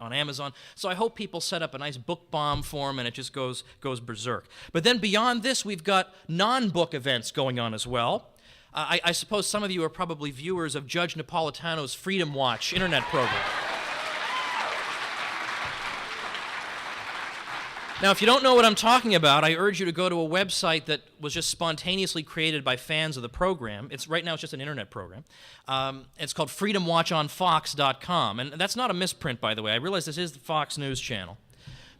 on Amazon. So I hope people set up a nice book bomb for him and it just goes berserk. But then beyond this, we've got non-book events going on as well. I suppose some of you are probably viewers of Judge Napolitano's Freedom Watch internet program. Now, if you don't know what I'm talking about, I urge you to go to a website that was just spontaneously created by fans of the program. Right now it's just an internet program. It's called freedomwatchonfox.com. And that's not a misprint, by the way. I realize this is the Fox News channel.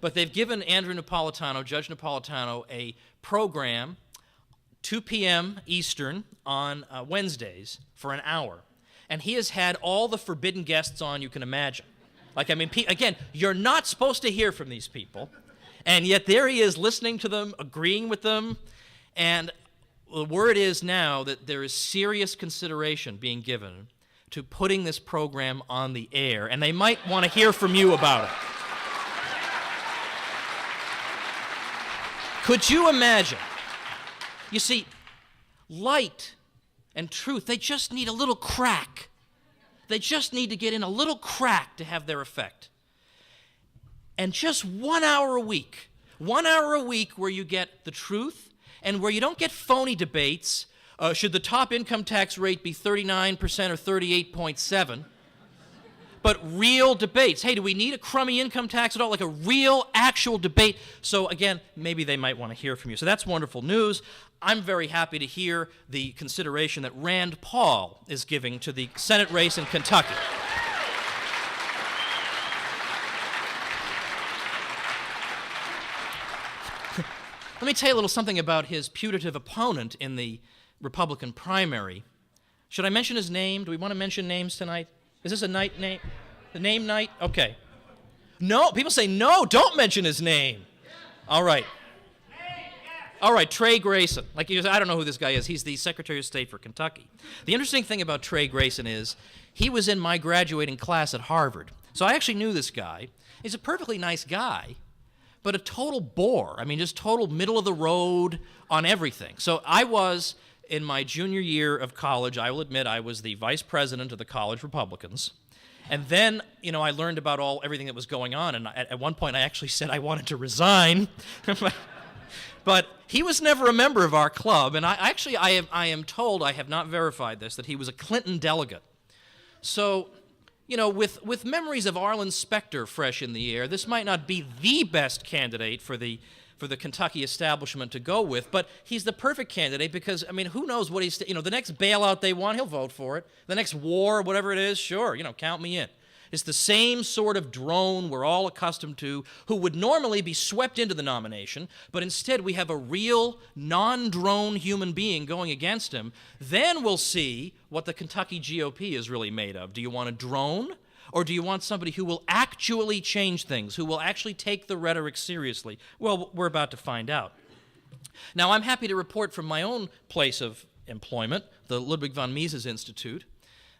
But they've given Andrew Napolitano, Judge Napolitano, a program, 2 p.m. Eastern on Wednesdays for an hour. And he has had all the forbidden guests on you can imagine. Like, I mean, again, you're not supposed to hear from these people. And yet there he is listening to them, agreeing with them, and the word is now that there is serious consideration being given to putting this program on the air, and they might want to hear from you about it. Could you imagine? You see, light and truth, they just need a little crack. They just need to get in a little crack to have their effect. And just 1 hour a week where you get the truth and where you don't get phony debates, should the top income tax rate be 39% or 38.7, but real debates. Hey, do we need a crummy income tax at all? Like a real, actual debate. So again, maybe they might want to hear from you. So that's wonderful news. I'm very happy to hear the consideration that Rand Paul is giving to the Senate race in Kentucky. Let me tell you a little something about his putative opponent in the Republican primary. Should I mention his name? Do we want to mention names tonight? Is this a night name? The name night? Okay. No, people say no, don't mention his name. All right. All right, Trey Grayson. Like, I don't know who this guy is. He's the Secretary of State for Kentucky. The interesting thing about Trey Grayson is he was in my graduating class at Harvard. So I actually knew this guy. He's a perfectly nice guy, but a total bore. I mean, just total middle of the road on everything. So I was, in my junior year of college, I will admit I was the vice president of the college Republicans. And then, I learned about everything that was going on, and at one point I actually said I wanted to resign. But he was never a member of our club, and I am told, I have not verified this, that he was a Clinton delegate. So, with memories of Arlen Specter fresh in the air, this might not be the best candidate for the Kentucky establishment to go with, but he's the perfect candidate because, who knows what he's, the next bailout they want, he'll vote for it. The next war, whatever it is, sure, count me in. It's the same sort of drone we're all accustomed to, who would normally be swept into the nomination, but instead we have a real non-drone human being going against him. Then we'll see what the Kentucky GOP is really made of. Do you want a drone, or do you want somebody who will actually change things, who will actually take the rhetoric seriously? Well, we're about to find out. Now, I'm happy to report from my own place of employment, the Ludwig von Mises Institute,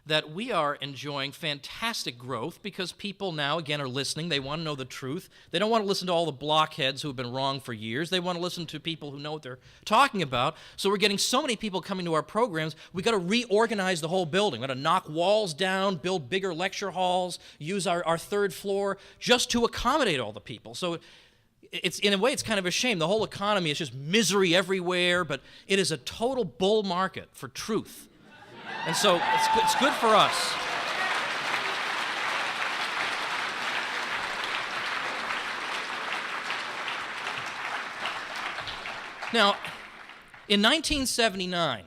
that we are enjoying fantastic growth because people now, again, are listening. They want to know the truth. They don't want to listen to all the blockheads who have been wrong for years. They want to listen to people who know what they're talking about. So we're getting so many people coming to our programs, we've got to reorganize the whole building. We've got to knock walls down, build bigger lecture halls, use our third floor just to accommodate all the people. So it's, in a way, it's kind of a shame. The whole economy is just misery everywhere, but it is a total bull market for truth. And so it's good for us. Now, in 1979,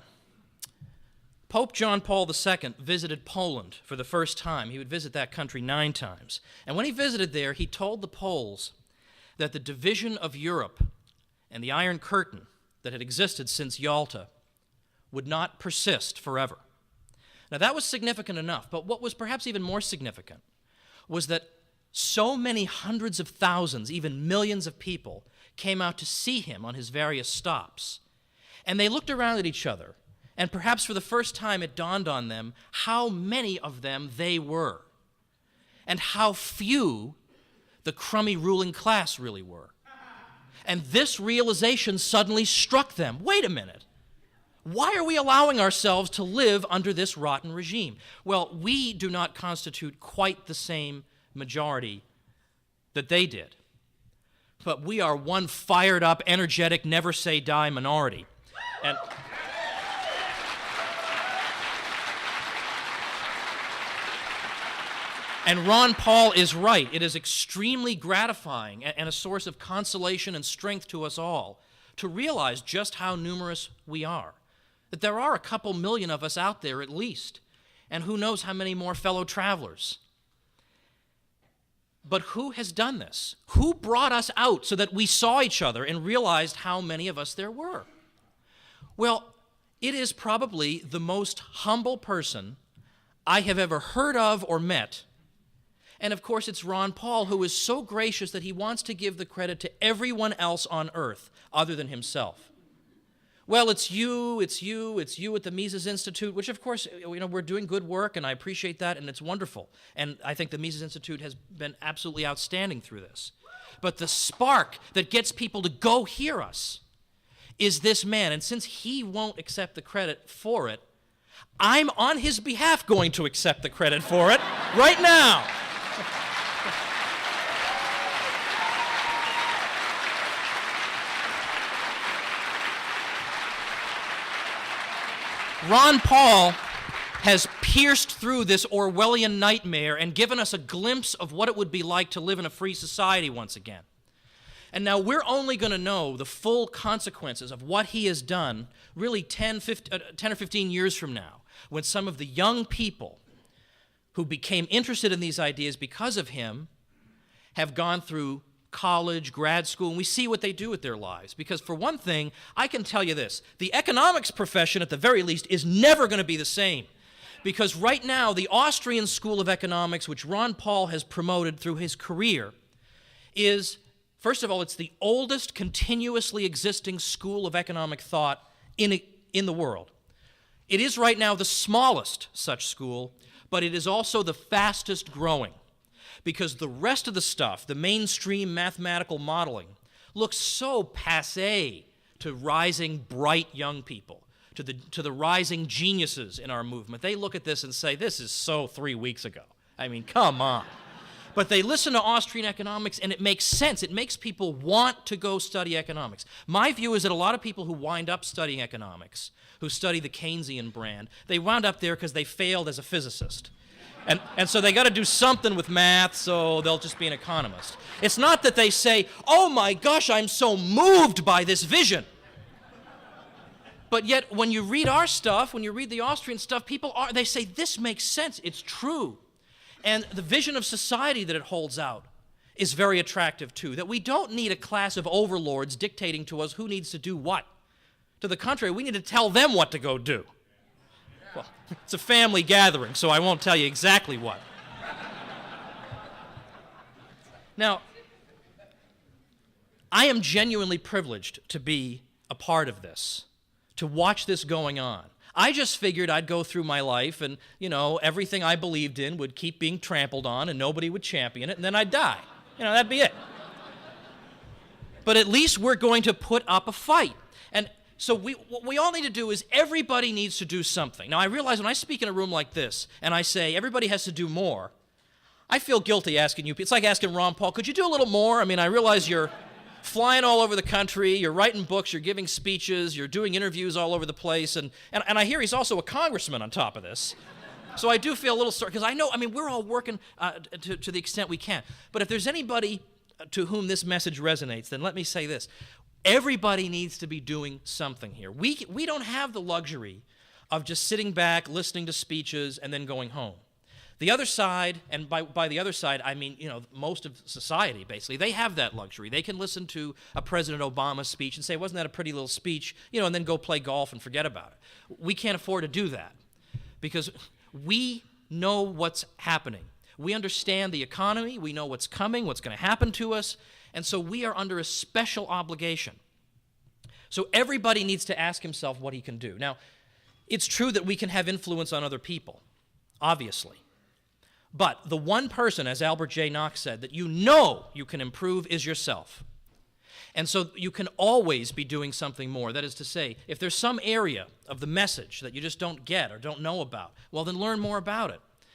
Pope John Paul II visited Poland for the first time. He would visit that country 9 times. And when he visited there, he told the Poles that the division of Europe and the Iron Curtain that had existed since Yalta would not persist forever. Now, that was significant enough, but what was perhaps even more significant was that so many hundreds of thousands, even millions of people, came out to see him on his various stops. And they looked around at each other, and perhaps for the first time it dawned on them how many of them they were, and how few the crummy ruling class really were. And this realization suddenly struck them. Wait a minute. Why are we allowing ourselves to live under this rotten regime? Well, we do not constitute quite the same majority that they did. But we are one fired up, energetic, never say die minority. And Ron Paul is right. It is extremely gratifying and a source of consolation and strength to us all to realize just how numerous we are. That there are a couple million of us out there at least, and who knows how many more fellow travelers. But who has done this? Who brought us out so that we saw each other and realized how many of us there were? Well, it is probably the most humble person I have ever heard of or met. And of course, it's Ron Paul, who is so gracious that he wants to give the credit to everyone else on earth other than himself. Well, it's you at the Mises Institute, which of course, we're doing good work, and I appreciate that, and it's wonderful. And I think the Mises Institute has been absolutely outstanding through this. But the spark that gets people to go hear us is this man, and since he won't accept the credit for it, I'm on his behalf going to accept the credit for it right now. Ron Paul has pierced through this Orwellian nightmare and given us a glimpse of what it would be like to live in a free society once again. And now we're only going to know the full consequences of what he has done really 10 or 15 years from now, when some of the young people who became interested in these ideas because of him have gone through college, grad school, and we see what they do with their lives. Because for one thing, I can tell you this, the economics profession at the very least is never going to be the same. Because right now, the Austrian School of Economics, which Ron Paul has promoted through his career, is, first of all, it's the oldest continuously existing school of economic thought in the world. It is right now the smallest such school, but it is also the fastest growing. Because the rest of the stuff, the mainstream mathematical modeling, looks so passé to rising bright young people, to the rising geniuses in our movement. They look at this and say, this is so 3 weeks ago. I mean, come on. But they listen to Austrian economics, and it makes sense. It makes people want to go study economics. My view is that a lot of people who wind up studying economics, who study the Keynesian brand, they wound up there because they failed as a physicist. And so they got to do something with math, so they'll just be an economist. It's not that they say, oh my gosh, I'm so moved by this vision. But yet, when you read our stuff, when you read the Austrian stuff, they say, this makes sense, it's true. And the vision of society that it holds out is very attractive too, that we don't need a class of overlords dictating to us who needs to do what. To the contrary, we need to tell them what to go do. Well, it's a family gathering, so I won't tell you exactly what. Now, I am genuinely privileged to be a part of this, to watch this going on. I just figured I'd go through my life and, everything I believed in would keep being trampled on and nobody would champion it, and then I'd die. That'd be it. But at least we're going to put up a fight. And so what we all need to do is everybody needs to do something. Now, I realize when I speak in a room like this and I say everybody has to do more, I feel guilty asking you. It's like asking Ron Paul, could you do a little more? I mean, I realize you're flying all over the country, you're writing books, you're giving speeches, you're doing interviews all over the place, and I hear he's also a congressman on top of this. So I do feel a little sorry, because I know, we're all working to the extent we can. But if there's anybody to whom this message resonates, then let me say this. Everybody needs to be doing something here. We don't have the luxury of just sitting back, listening to speeches, and then going home. The other side, and by the other side, I mean, most of society, basically, they have that luxury. They can listen to a President Obama speech and say, wasn't that a pretty little speech, and then go play golf and forget about it. We can't afford to do that because we know what's happening. We understand the economy. We know what's coming, what's going to happen to us, and so we are under a special obligation. So everybody needs to ask himself what he can do. Now, it's true that we can have influence on other people, obviously. But the one person, as Albert J. Knox said, that you can improve is yourself. And so you can always be doing something more. That is to say, if there's some area of the message that you just don't get or don't know about, well, then learn more about it.